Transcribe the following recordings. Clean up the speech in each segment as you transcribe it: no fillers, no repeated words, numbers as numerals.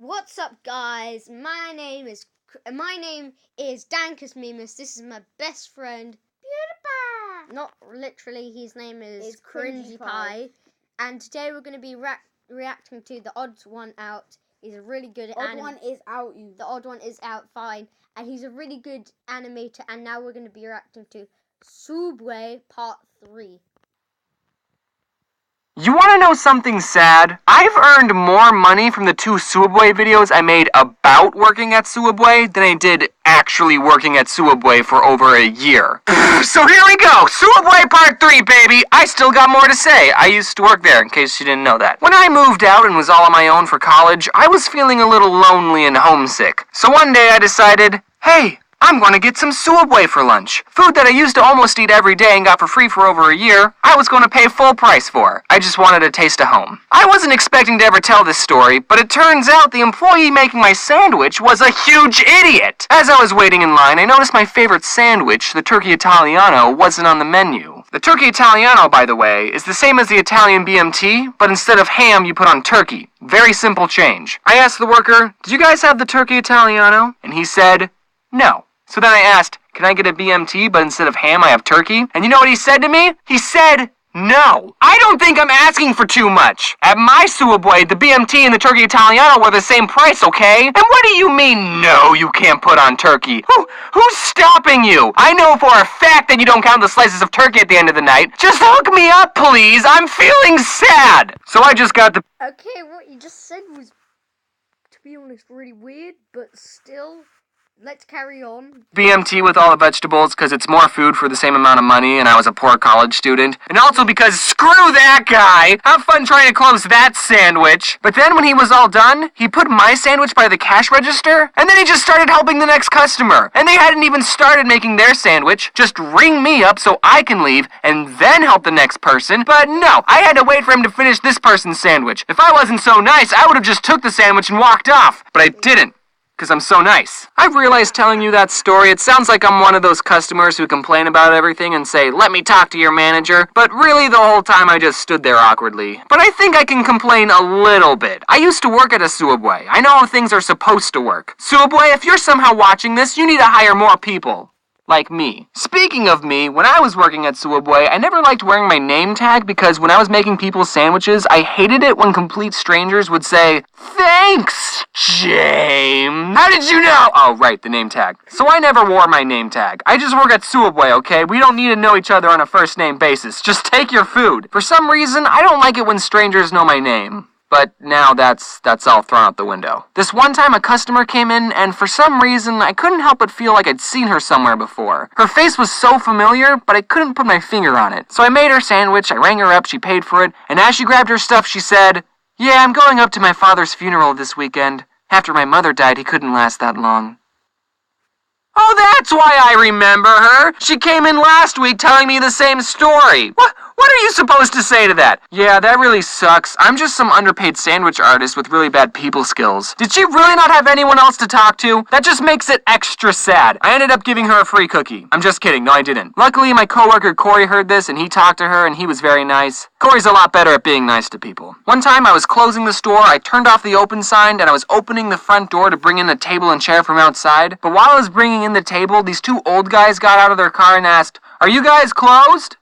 What's up, guys? My name is Dankus Mimus. This is my best friend. Beautiful. Not literally. His name is Cringy Pie. And today we're going to be reacting to the theodd1out. He's a really good The odd one is out. The odd one is out, fine. And he's a really good animator. And now we're going to be reacting to Subway Part 3. You want to know something sad? I've earned more money from the 2 Subway videos I made about working at Subway than I did actually working at Subway for over a year. So here we go! Subway Part 3, baby! I still got more to say. I used to work there, in case you didn't know that. When I moved out and was all on my own for college, I was feeling a little lonely and homesick. So one day I decided, hey, I'm going to get some Subway for lunch. Food that I used to almost eat every day and got for free for over a year, I was going to pay full price for. I just wanted a taste of home. I wasn't expecting to ever tell this story, but it turns out the employee making my sandwich was a huge idiot. As I was waiting in line, I noticed my favorite sandwich, the turkey Italiano, wasn't on the menu. The turkey Italiano, by the way, is the same as the Italian BMT, but instead of ham, you put on turkey. Very simple change. I asked the worker, "Do you guys have the turkey Italiano?" And he said, "No." So then I asked, "Can I get a BMT, but instead of ham, I have turkey?" And you know what he said to me? He said, "No." I don't think I'm asking for too much. At my Subway, the BMT and the turkey Italiano were the same price, okay? And what do you mean, no, you can't put on turkey? Who's stopping you? I know for a fact that you don't count the slices of turkey at the end of the night. Just hook me up, please. I'm feeling sad. So I just got the... Okay, what you just said was, to be honest, really weird, but still... Let's carry on. BMT with all the vegetables because it's more food for the same amount of money and I was a poor college student. And also because screw that guy! Have fun trying to close that sandwich. But then when he was all done, he put my sandwich by the cash register and then he just started helping the next customer. And they hadn't even started making their sandwich. Just ring me up so I can leave and then help the next person. But no, I had to wait for him to finish this person's sandwich. If I wasn't so nice, I would have just took the sandwich and walked off. But I didn't. Because I'm so nice. I've realized telling you that story, it sounds like I'm one of those customers who complain about everything and say, "Let me talk to your manager." But really, the whole time I just stood there awkwardly. But I think I can complain a little bit. I used to work at a Subway. I know how things are supposed to work. Subway, if you're somehow watching this, you need to hire more people. Like me. Speaking of me, when I was working at Subway, I never liked wearing my name tag because when I was making people's sandwiches, I hated it when complete strangers would say, "Thanks, James." How did you know? Oh, right, the name tag. So I never wore my name tag. I just work at Subway, okay? We don't need to know each other on a first name basis. Just take your food. For some reason, I don't like it when strangers know my name. But now that's all thrown out the window. This one time a customer came in and for some reason I couldn't help but feel like I'd seen her somewhere before. Her face was so familiar, but I couldn't put my finger on it. So I made her sandwich, I rang her up, she paid for it, and as she grabbed her stuff she said, "Yeah, I'm going up to my father's funeral this weekend. After my mother died, he couldn't last that long." Oh, that's why I remember her! She came in last week telling me the same story. What are you supposed to say to that? "Yeah, that really sucks. I'm just some underpaid sandwich artist with really bad people skills." Did she really not have anyone else to talk to? That just makes it extra sad. I ended up giving her a free cookie. I'm just kidding. No, I didn't. Luckily, my coworker Corey heard this and he talked to her and he was very nice. Corey's a lot better at being nice to people. One time I was closing the store, I turned off the open sign and I was opening the front door to bring in a table and chair from outside. But while I was bringing in the table, these 2 old guys got out of their car and asked, "Are you guys closed?"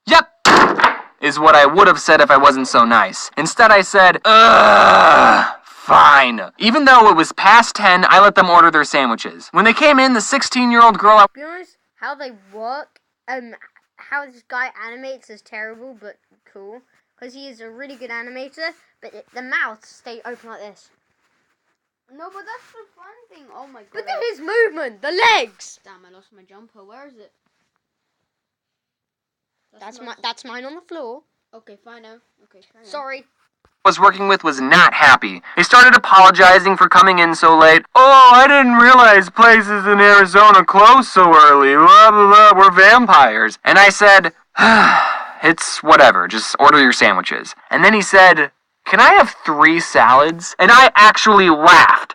"Yep," is what I would have said if I wasn't so nice. Instead I said, "Ugh, fine." Even though it was past 10, I let them order their sandwiches. When they came in, the 16-year-old girl... To be honest, how they work, how this guy animates is terrible, but cool. Because he is a really good animator, but the mouths stay open like this. No, but that's the fun thing. Oh my god. Look at his movement, the legs! Damn, I lost my jumper. Where is it? That's mine on the floor. Okay, fine now. Okay, carry on. Sorry. was working with was not happy. They started apologizing for coming in so late. "Oh, I didn't realize places in Arizona close so early. Blah, blah, blah, we're vampires." And I said, "It's whatever, just order your sandwiches." And then he said, "Can I have 3 salads?" And I actually laughed.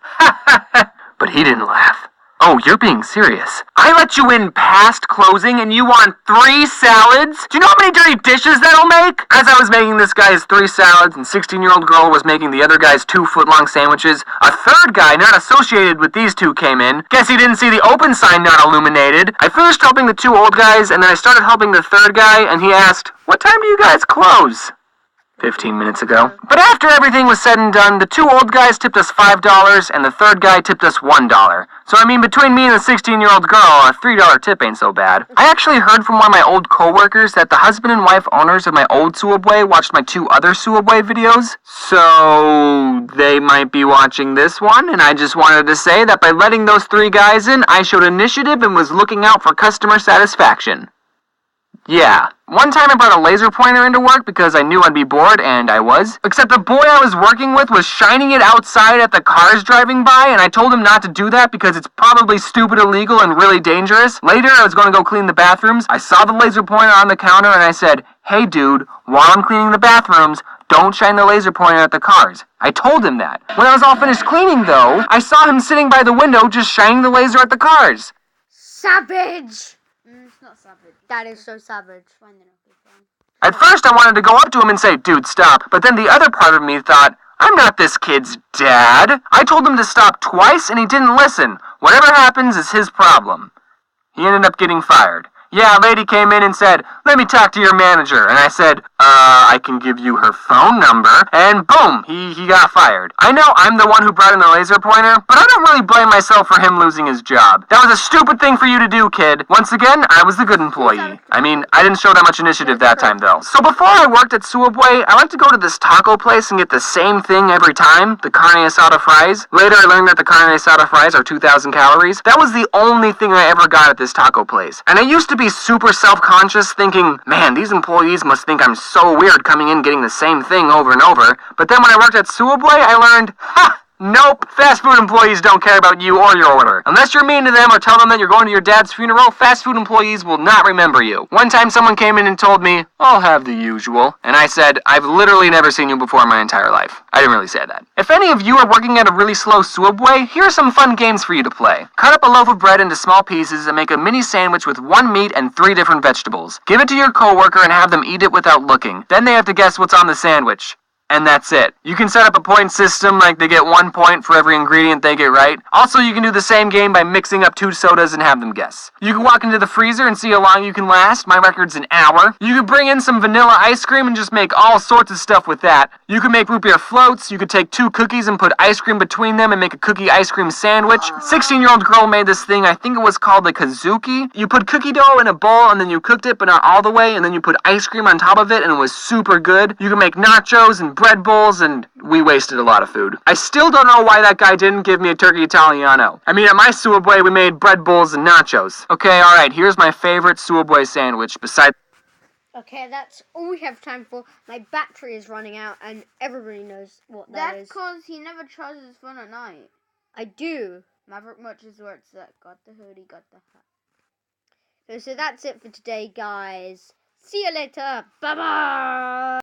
But he didn't laugh. Oh, you're being serious. I let you in past closing and you want 3 salads? Do you know how many dirty dishes that'll make? As I was making this guy's 3 salads and 16-year-old girl was making the other guy's 2-foot-long sandwiches, a third guy not associated with these two came in. Guess he didn't see the open sign not illuminated. I finished helping the 2 old guys and then I started helping the third guy and he asked, "What time do you guys close?" 15 minutes ago. But after everything was said and done, the 2 old guys tipped us $5 and the third guy tipped us $1. So I mean, between me and the 16-year-old girl, a $3 tip ain't so bad. I actually heard from one of my old coworkers that the husband and wife owners of my old Suabway watched my 2 other Suabway videos. So they might be watching this one, and I just wanted to say that by letting those 3 guys in, I showed initiative and was looking out for customer satisfaction. Yeah. One time I brought a laser pointer into work because I knew I'd be bored, and I was. Except the boy I was working with was shining it outside at the cars driving by, and I told him not to do that because it's probably stupid, illegal, and really dangerous. Later, I was going to go clean the bathrooms. I saw the laser pointer on the counter, and I said, "Hey, dude, while I'm cleaning the bathrooms, don't shine the laser pointer at the cars." I told him that. When I was all finished cleaning, though, I saw him sitting by the window just shining the laser at the cars. Savage! It's not savage. That is so savage. Fine then, okay, fine. At first, I wanted to go up to him and say, "Dude, stop." But then the other part of me thought, I'm not this kid's dad. I told him to stop twice, and he didn't listen. Whatever happens is his problem. He ended up getting fired. Yeah, a lady came in and said, "Let me talk to your manager." And I said, I can give you her phone number. And boom, he got fired. I know I'm the one who brought in the laser pointer, but I don't really blame myself for him losing his job. That was a stupid thing for you to do, kid. Once again, I was the good employee. I mean, I didn't show that much initiative that time, though. So before I worked at Suabway, I liked to go to this taco place and get the same thing every time, the carne asada fries. Later, I learned that the carne asada fries are 2,000 calories. That was the only thing I ever got at this taco place. And I used to be super self-conscious, thinking, man, these employees must think I'm so weird coming in getting the same thing over and over. But then when I worked at Suabway, I learned, nope, fast food employees don't care about you or your order. Unless you're mean to them or tell them that you're going to your dad's funeral, fast food employees will not remember you. One time someone came in and told me, "I'll have the usual." And I said, "I've literally never seen you before in my entire life." I didn't really say that. If any of you are working at a really slow Suabway, here are some fun games for you to play. Cut up a loaf of bread into small pieces and make a mini sandwich with 1 meat and 3 different vegetables. Give it to your coworker and have them eat it without looking. Then they have to guess what's on the sandwich. And that's it. You can set up a point system, like they get 1 point for every ingredient they get right. Also, you can do the same game by mixing up 2 sodas and have them guess. You can walk into the freezer and see how long you can last. My record's an hour. You can bring in some vanilla ice cream and just make all sorts of stuff with that. You can make root beer floats. You could take 2 cookies and put ice cream between them and make a cookie ice cream sandwich. 16-year-old girl made this thing, I think it was called the kazuki. You put cookie dough in a bowl and then you cooked it, but not all the way, and then you put ice cream on top of it and it was super good. You can make nachos and bread bowls, and we wasted a lot of food. I still don't know why that guy didn't give me a turkey Italiano. I mean, at my Suabway, we made bread bowls and nachos. Okay, alright, here's my favorite Suabway sandwich, besides... Okay, that's all we have time for. My battery is running out, and everybody knows what that is. That's because he never tries his phone at night. I do. Maverick Much is where it's at. Got the hoodie, got the hat. So that's it for today, guys. See you later. Bye-bye.